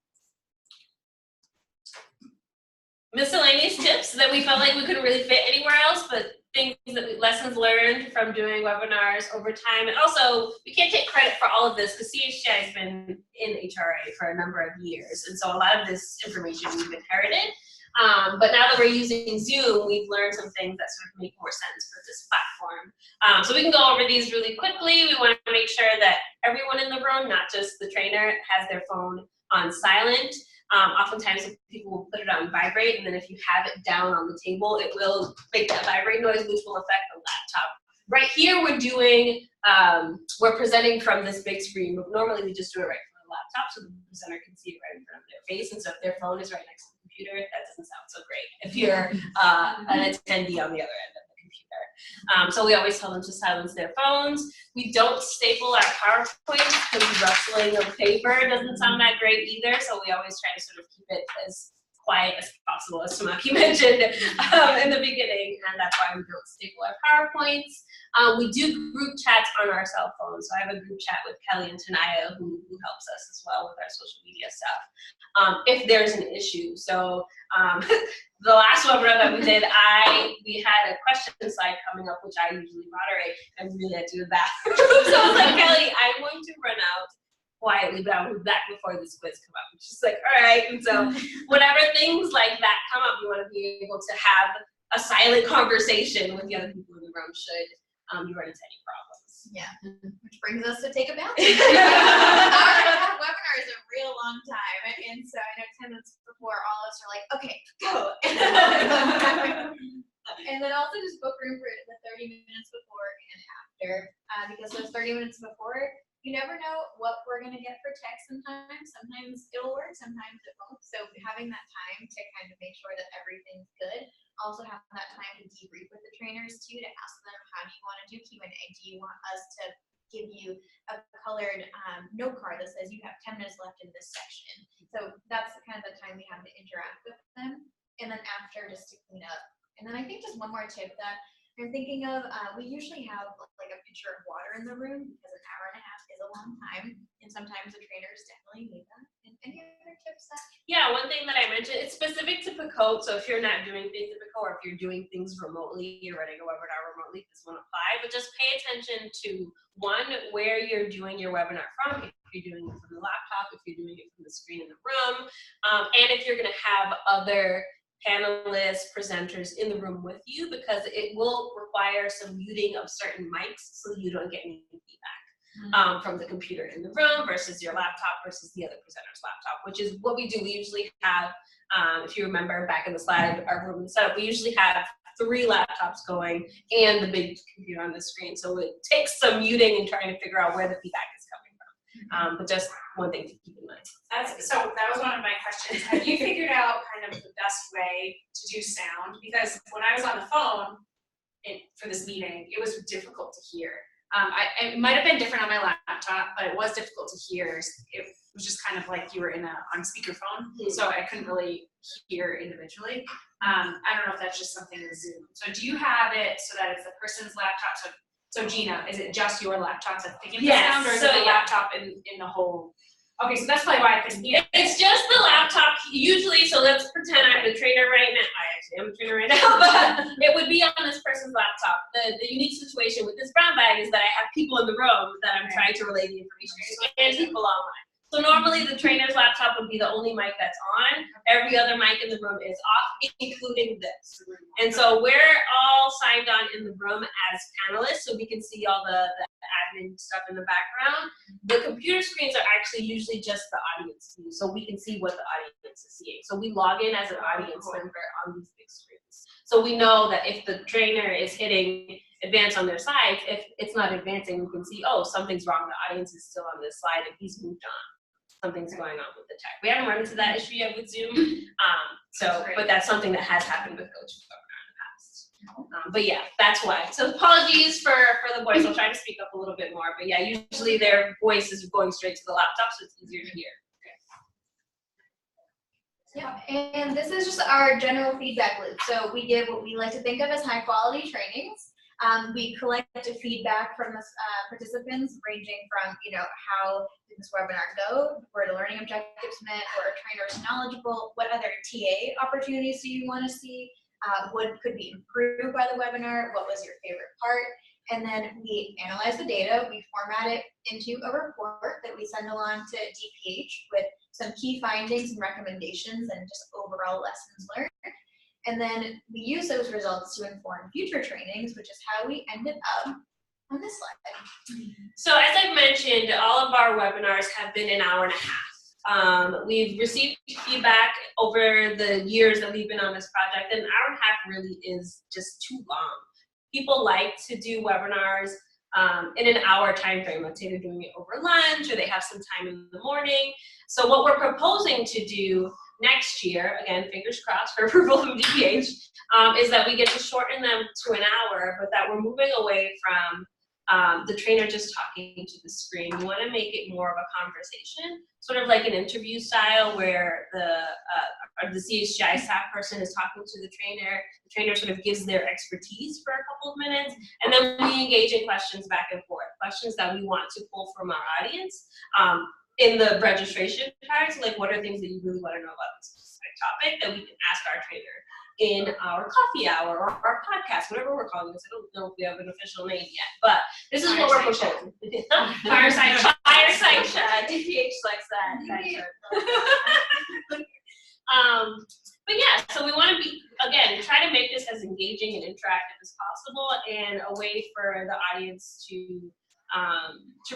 Miscellaneous tips that we felt like we couldn't really fit anywhere else, but things that lessons learned from doing webinars over time. And also, we can't take credit for all of this because CHTI has been in HRA for a number of years. And so a lot of this information we've inherited. But now that we're using Zoom, we've learned some things that sort of make more sense for this platform. So we can go over these really quickly. We want to make sure that everyone in the room, not just the trainer, has their phone on silent. Oftentimes people will put it on vibrate, and then if you have it down on the table, it will make that vibrate noise, which will affect the laptop. Right here, we're presenting from this big screen, but normally we just do it right from the laptop so the presenter can see it right in front of their face. And so if their phone is right next to the computer, that doesn't sound so great if you're an attendee on the other end of the computer. So we always tell them to silence their phones. We don't staple our PowerPoints because rustling of paper doesn't sound that great either. So we always try to sort of keep it as quiet as possible, as Tamaki mentioned in the beginning, and that's why we don't staple our PowerPoints. We do group chats on our cell phones. So I have a group chat with Kelly and Tanaya who helps us as well with our social media stuff if there's an issue. So the last webinar that we did, we had a question slide coming up, which I usually moderate, and really had to do that. So I was like, Kelly, I'm going to run out quietly, but I'll be back before this quiz come up. And she's like, all right. And so whenever things like that come up, you want to be able to have a silent conversation with the other people in the room should you run into any problems. Yeah, which brings us to take a bounce. Our webinar is a real long time, and so I know 10 minutes before, all of us are like, okay, go. And then also just book room for the 30 minutes before and after, because those 30 minutes before, you never know what we're going to get for text sometimes. Sometimes it'll work, sometimes it won't. So having that time to kind of make sure that everything's good. Also have that time to debrief with the trainers too, to ask them, how do you want to do Q&A? Do you want us to give you a colored note card that says you have 10 minutes left in this section? So that's kind of the time we have to interact with them. And then after, just to clean up. And then I think just one more tip that I'm thinking of, we usually have like a pitcher of water in the room because an hour and a half is a long time. And sometimes the trainers definitely need that. And any other tips that? Yeah, one thing that I mentioned, it's specific to PICO, so if you're not doing things in PICO or if you're doing things remotely, you're running a webinar remotely, this won't apply, but just pay attention to, one, where you're doing your webinar from, if you're doing it from the laptop, if you're doing it from the screen in the room, and if you're gonna have other panelists, presenters in the room with you, because it will require some muting of certain mics so you don't get any feedback from the computer in the room versus your laptop versus the other presenter's laptop, which is what we do. We usually have, if you remember back in the slide, our room setup, we usually have 3 laptops going and the big computer on the screen. So it takes some muting and trying to figure out where the feedback is coming from. But just one thing to keep in mind. So that was one of my questions. Have you figured out kind of the best way to do sound? Because when I was on the phone for this meeting, it was difficult to hear. It might have been different on my laptop, but it was difficult to hear. It was just kind of like you were on speakerphone, so I couldn't really hear individually. I don't know if that's just something with Zoom. So do you have it so that it's the person's laptop? So Gina, is it just your laptop that's picking the sound, or is it the laptop in the whole? Okay, so that's probably why I couldn't hear. It's just the laptop usually, so let's pretend I'm the trainer right now. I actually am a trainer right now, but it would be on this person's laptop. The unique situation with this brown bag is that I have people in the room that I'm trying to relay the information to and people online. So normally the trainer's laptop would be the only mic that's on. Every other mic in the room is off, including this. And so we're all signed on in the room as panelists, so we can see all the admin stuff in the background. The computer screens are actually usually just the audience view, so we can see what the audience is seeing. So we log in as an audience member on these big screens. So we know that if the trainer is hitting advance on their slides, if it's not advancing, we can see, oh, something's wrong. The audience is still on this slide and he's moved on. Something's going on with the tech. We haven't run into that issue yet with Zoom, but that's something that has happened with GoToWebinar in the past. But yeah, that's why. So apologies for the voice. I'll try to speak up a little bit more. But yeah, usually their voice is going straight to the laptop, so it's easier to hear. Yeah, and this is just our general feedback loop. So we give what we like to think of as high quality trainings. We collect feedback from the participants, ranging from, how did this webinar go, were the learning objectives met, were trainers knowledgeable, what other TA opportunities do you want to see, what could be improved by the webinar, what was your favorite part, and then we analyze the data, we format it into a report that we send along to DPH with some key findings and recommendations and just overall lessons learned. And then we use those results to inform future trainings, which is how we ended up on this slide. So as I've mentioned, all of our webinars have been an hour and a half. We've received feedback over the years that we've been on this project, and an hour and a half really is just too long. People like to do webinars in an hour time frame. Let's say they're doing it over lunch or they have some time in the morning. So what we're proposing to do next year, again, fingers crossed for approval from DPH, is that we get to shorten them to an hour, but that we're moving away from the trainer just talking to the screen. We want to make it more of a conversation, sort of like an interview style where the CHTI staff person is talking to the trainer sort of gives their expertise for a couple of minutes, and then we engage in questions back and forth, questions that we want to pull from our audience. In the registration part, so like what are things that you really want to know about this specific topic that we can ask our trainer in our coffee hour or our podcast, whatever we're calling this. I don't know if we have an official name yet, but this is what we're proposing. Fireside chat. DPH likes that. But yeah, so we want to be, again, try to make this as engaging and interactive as possible, and a way for the audience to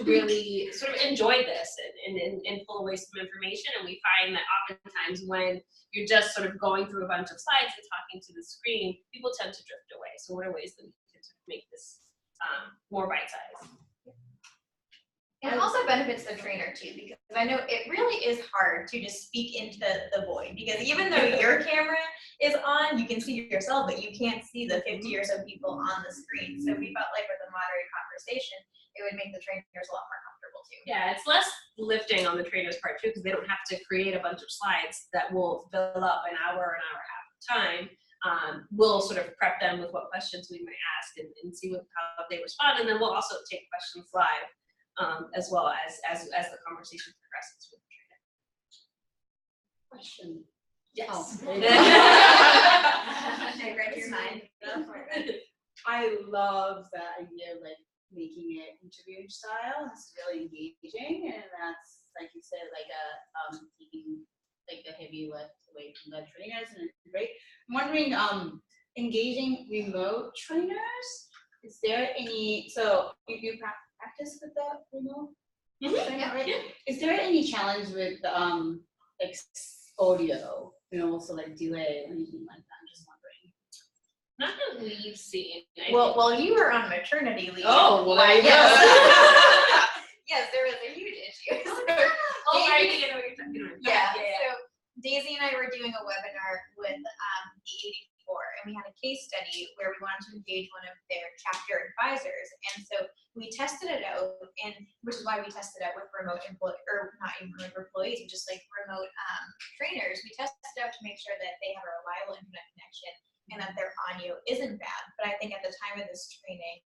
really sort of enjoy this and pull away some information. And we find that oftentimes when you're just sort of going through a bunch of slides and talking to the screen, people tend to drift away. So what are ways that we can sort of make this more bite-sized? And it also benefits the trainer too, because I know it really is hard to just speak into the void, because even though your camera is on, you can see yourself, but you can't see the 50 or so people on the screen. So we felt like with a moderated conversation, it would make the trainers a lot more comfortable too. Yeah, it's less lifting on the trainer's part too, because they don't have to create a bunch of slides that will fill up an hour and a half of time. We'll sort of prep them with what questions we might ask and see how they respond, and then we'll also take questions live. As well as the conversation progresses with the trainer. Question. Yes. Oh. I read your mind. I love that idea of like making it interview style. It's really engaging, and that's like you said, like a taking like a heavy lift away from the trainers, and it's great. I'm wondering, engaging remote trainers, is there any, so you practice with the remote trainer, right? Is there any challenge with, like audio, so like delay or anything like that? I'm just wondering. Not that we've seen. Well, you were on maternity leave. Oh, well, there you go. Yes. Yes, there was a huge issue. Oh, right, you know what you're talking about. Yeah, so Daisy and I were doing a webinar with the 84, and we had a case study where we wanted to engage one of their chapter advisors, and so we tested it out, and which is why we tested out with remote employees, or not even remote employees, but just like remote trainers. We tested it out to make sure that they have a reliable internet connection and that their audio isn't bad. But I think at the time of this training,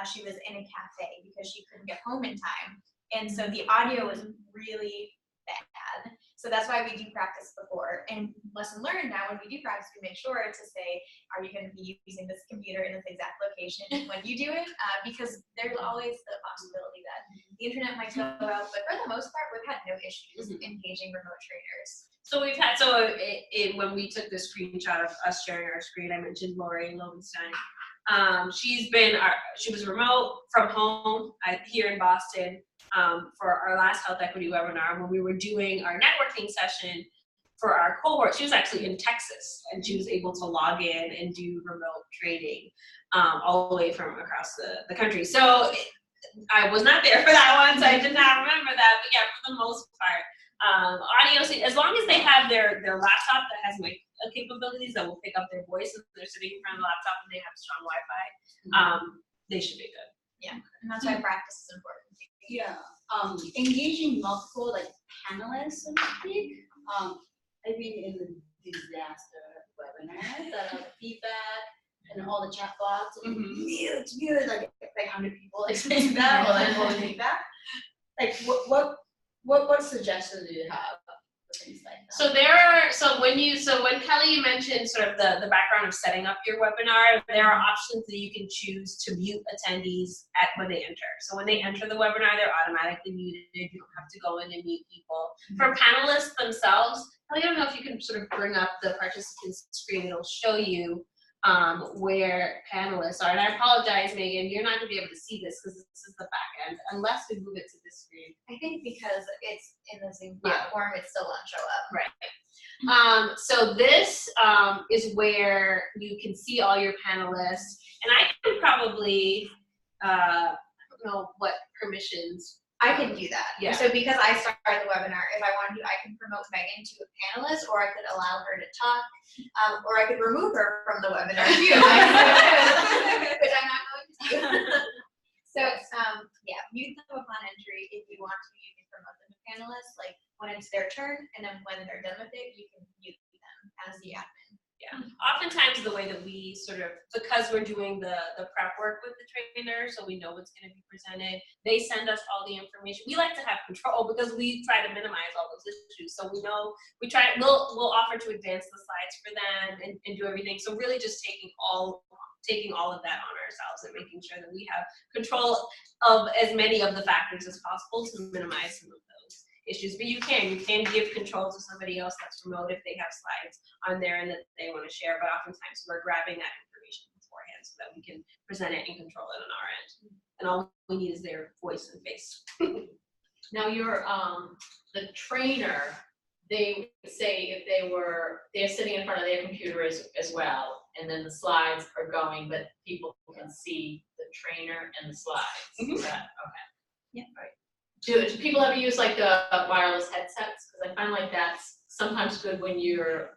she was in a cafe because she couldn't get home in time. And so the audio was really bad. So that's why we do practice before. And lesson learned now, when we do practice, we make sure to say, are you going to be using this computer in this exact location when you do it? Because there's always the possibility that the internet might go out. But for the most part, we've had no issues engaging remote trainers. So we've had, when we took the screenshot of us sharing our screen, I mentioned Lori Lowenstein. She was remote from home here in Boston for our last health equity webinar. When we were doing our networking session for our cohort, she was actually in Texas, and she was able to log in and do remote training all the way from across the country. So I was not there for that one, so I did not remember that. But yeah, for the most part, audio, as long as they have their laptop that has mic capabilities that will pick up their voice and they're sitting in front of the laptop and they have strong Wi-Fi, they should be good. Yeah, and that's why practice is important. Yeah, engaging multiple like panelists, so to speak. I've been in the disaster webinars that are feedback and all the chat bots and mute, like 100 people explaining that or like all the feedback. Like what suggestions do you have for things like that? So when Kelly, you mentioned sort of the background of setting up your webinar, there are options that you can choose to mute attendees when they enter. So when they enter the webinar, they're automatically muted. You don't have to go in and mute people. For panelists themselves, Kelly, I don't know if you can sort of bring up the participants screen. It'll show you where panelists are. And I apologize, Megan, you're not gonna be able to see this because this is the back end, unless we move it to this screen. I think because it's in the Zoom platform, it still won't show up. Right. So this is where you can see all your panelists, and I can probably, I don't know what permissions. I can do that. Yeah. So because I started the webinar, if I wanted to, I can promote Megan to a panelist, or I could allow her to talk, or I could remove her from the webinar too, which I'm not going to do. So yeah, mute them upon entry. If you want to, you can promote them to panelists, like when it's their turn, and then when they're done with it, you can mute them as the admin. Yeah, oftentimes the way that we sort of, because we're doing the prep work with the trainer, so we know what's going to be presented, they send us all the information. We like to have control because we try to minimize all those issues. So we know, we'll offer to advance the slides for them and do everything. So really just taking all of that on ourselves and making sure that we have control of as many of the factors as possible to minimize some of those issues. But you can give control to somebody else that's remote if they have slides on there and that they want to share, but oftentimes we're grabbing that information beforehand so that we can present it and control it on our end. And all we need is their voice and face. Now the trainer, they say if they're sitting in front of their computer as well, and then the slides are going, but people can see the trainer and the slides. Is that okay? Yeah. Right. Do people ever use like the wireless headsets? Because I find like that's sometimes good when you're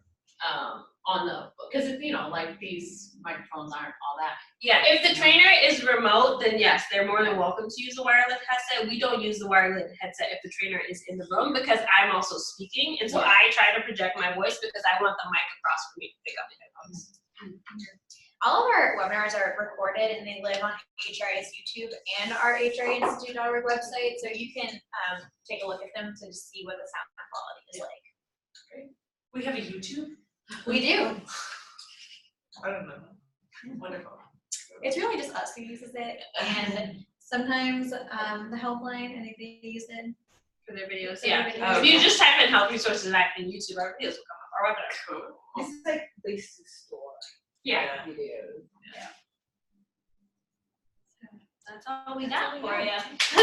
because like these microphones aren't all that. Yeah, if the trainer is remote, then yes, they're more than welcome to use a wireless headset. We don't use the wireless headset if the trainer is in the room because I'm also speaking, and so I try to project my voice because I want the mic across for me to pick up my voice. All of our webinars are recorded and they live on HRI's YouTube and our HRIinstitute.org website, so you can take a look at them to see what the sound quality is like. Great. We have a YouTube? We do. I don't know. Wonderful. It's really just us who uses it, and sometimes the helpline, I think they use it, For their videos. Yeah. Oh, If you just type in health resources act in YouTube, our videos will come up, our webinar. Cool. It's like places to store Yeah. videos. That's all we got for you. If you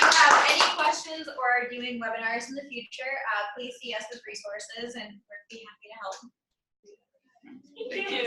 have any questions or are doing webinars in the future, please see us with resources and we'd be happy to help. Thank you.